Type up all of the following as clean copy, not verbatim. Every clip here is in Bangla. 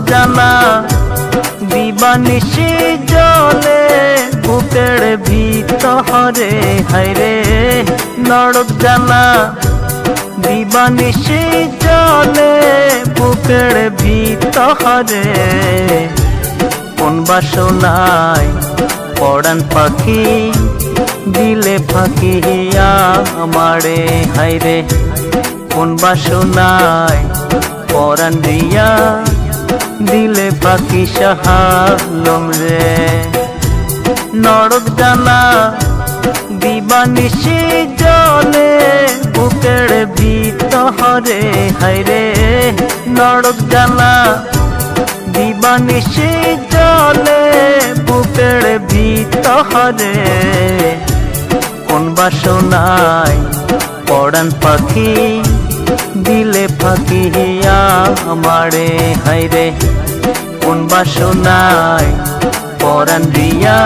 জানা দিবানিশি জলে বুকের ভিতরে হায়রে নরক জানা দিবানিশি জলে বুকের ভিতরে কোন বাসনায় পরাণ পাখি দিলে ফাঁকি আমারে হায়রে কোন বাসনায় পরাণ দিয়া দিলে ফাঁকি সাহালম রে নরক জানা দিবানিশি জলে বুকের ভিতরে হায়রে নরক জানা দিবানিশি জলে বুকের ভিতরে কোন বাসনায় পরাণ পাখি দিলে ফাঁকি আমারে হায়রে কোন বাসনায় পরাণ দিয়া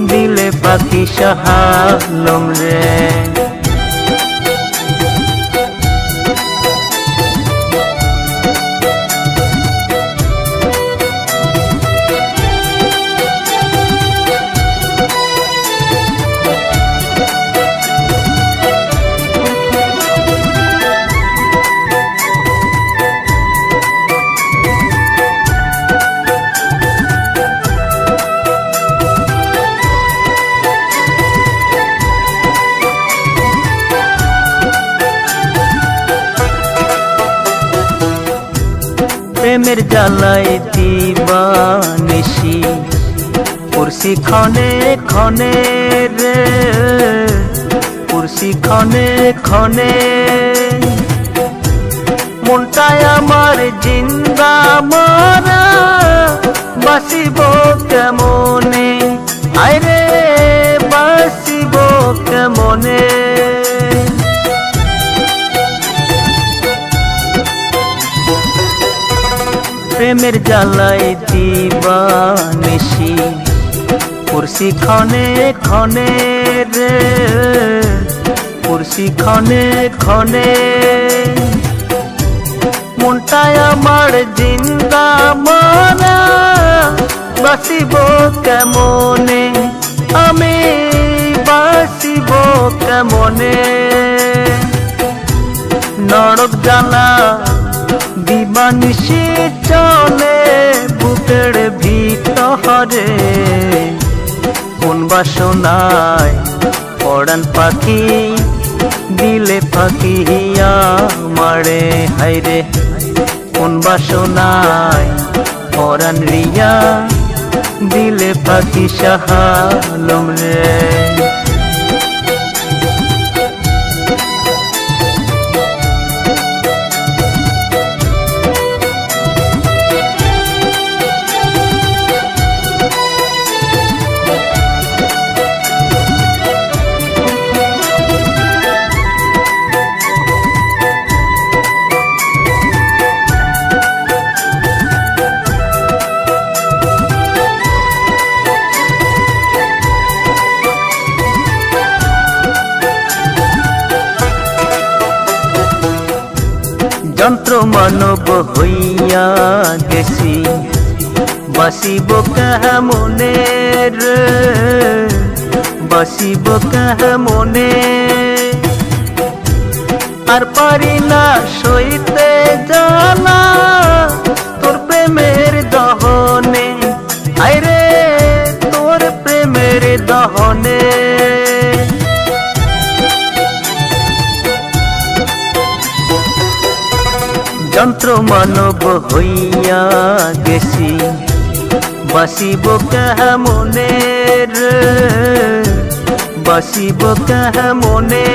দিলে পাখি সাহালম রে প্রেমের জ্বালায় দিবানিশি কুরসি ক্ষণে ক্ষণে রে কুরসি ক্ষণে ক্ষণে মনটায় আমার জিন্দা মারা বাসিব কেমনে আইরে বাসিব কেমনে প্রেমের জ্বালায় দিবানিশি কুরসি ক্ষণে ক্ষণে রে কুরসি ক্ষণে ক্ষণে মনটায় আমার জিন্দা মারা বাসিব কেমনে আমি বাসিব কেমনে নরক জানা দিবানিশি চলে বুকের ভিতরে কোন বাসনায় পরাণ পাখি দিলে ফাঁকি আমারে হায়রে কোন বাসনায় পরাণ রিয়া দিলে ফাঁকি সাহালম রে যন্ত্র মানব হইয়া গেছি বাসিব কেমনে রে বাসিব কেমনে আর পারি না সইতে জানা তোর প্রেমের দহনে আইরে তোর প্রেমের দহনে যন্ত্র মানব হইয়া গেছি বাসিব কেমনে রে বাসিব কেমনে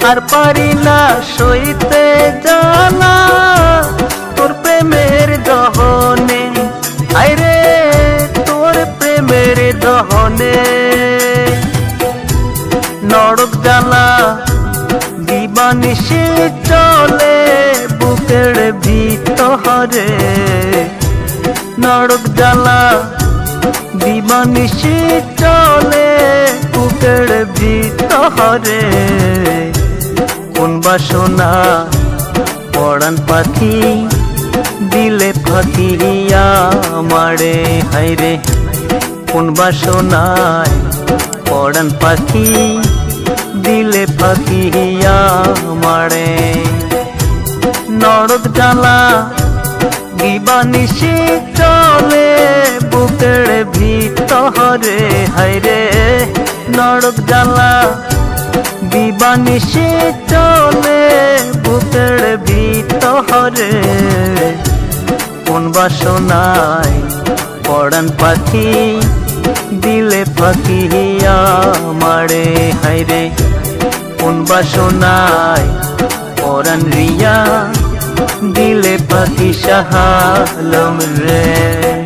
আর পারি না সইতে জানা তোর প্রেমের দহনে আইরে তোর প্রেমের দহনে নরক জ্বালা দিবানিশি চলে বুকের ভিতরে নরক জ্বালা দিবানিশি চলে বুকের ভিতরে কোন বাসনা পরাণ পাখি দিলে ফাঁকিয়া মারে হাইরে কোন বাসনায় পরাণ পাখি দিলে ফাঁকিয়া মারে নরক জ্বালা দিবানিশি চলে বুকের ভিতরে হাইরে নরক জ্বালা দিবানিশি চলে বুকের ভিতরে কোন বাসনায় পরাণ পাখি দিলে ফাঁকিয়া মারে হাইরে কোন বাসনায় পরাণ রিয়া দিলে পাখি শাহ আলম রে।